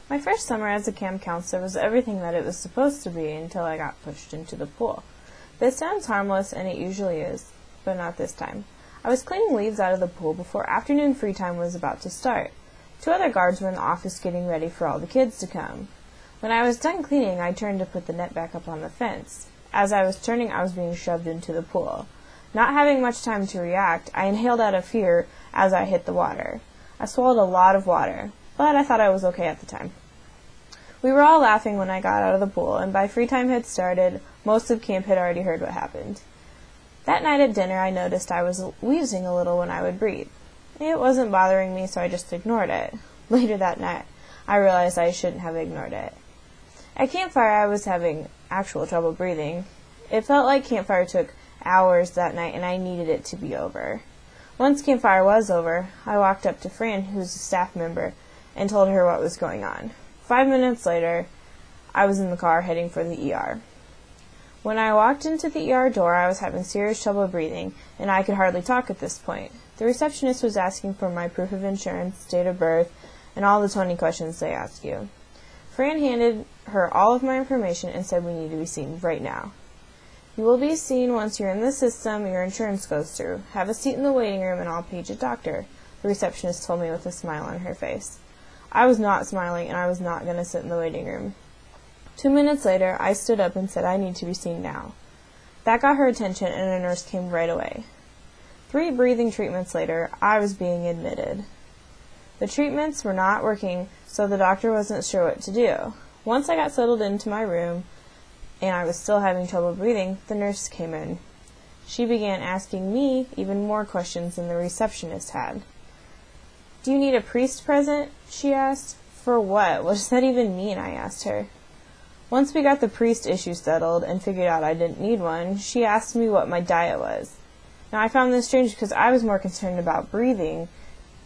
My first summer as a camp counselor was everything that it was supposed to be until I got pushed into the pool. This sounds harmless, and it usually is, but not this time. I was cleaning leaves out of the pool before afternoon free time was about to start. 2 other guards were in the office getting ready for all the kids to come. When I was done cleaning, I turned to put the net back up on the fence. As I was turning, I was being shoved into the pool. Not having much time to react, I inhaled out of fear as I hit the water. I swallowed a lot of water, but I thought I was okay at the time. We were all laughing when I got out of the pool, and by free time had started, most of camp had already heard what happened. That night at dinner, I noticed I was wheezing a little when I would breathe. It wasn't bothering me, so I just ignored it. Later that night, I realized I shouldn't have ignored it. At campfire, I was having actual trouble breathing. It felt like campfire took hours that night, and I needed it to be over. Once campfire was over, I walked up to Fran, who's a staff member, and told her what was going on. 5 minutes later, I was in the car heading for the ER. When I walked into the ER door, I was having serious trouble breathing, and I could hardly talk at this point. The receptionist was asking for my proof of insurance, date of birth, and all the 20 questions they ask you. Fran handed her all of my information and said we need to be seen right now. You will be seen once you're in the system your insurance goes through. Have a seat in the waiting room and I'll page a doctor, the receptionist told me with a smile on her face. I was not smiling and I was not going to sit in the waiting room. 2 minutes later, I stood up and said I need to be seen now. That got her attention and a nurse came right away. 3 breathing treatments later, I was being admitted. The treatments were not working, so the doctor wasn't sure what to do. Once I got settled into my room, and I was still having trouble breathing, the nurse came in. She began asking me even more questions than the receptionist had. "Do you need a priest present?" she asked. "For what? What does that even mean?" I asked her. Once we got the priest issue settled and figured out I didn't need one, she asked me what my diet was. Now I found this strange because I was more concerned about breathing,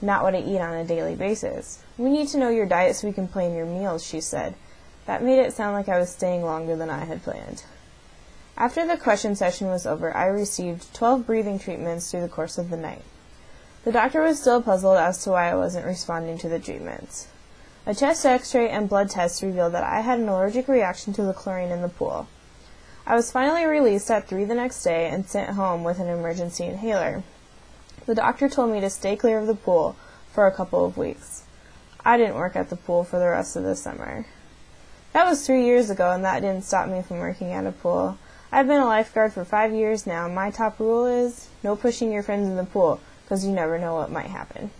not what I eat on a daily basis. "We need to know your diet so we can plan your meals," she said. That made it sound like I was staying longer than I had planned. After the question session was over, I received 12 breathing treatments through the course of the night. The doctor was still puzzled as to why I wasn't responding to the treatments. A chest x-ray and blood tests revealed that I had an allergic reaction to the chlorine in the pool. I was finally released at 3 the next day and sent home with an emergency inhaler. The doctor told me to stay clear of the pool for a couple of weeks. I didn't work at the pool for the rest of the summer. That was 3 years ago, and that didn't stop me from working at a pool. I've been a lifeguard for 5 years now. My top rule is no pushing your friends in the pool, because you never know what might happen.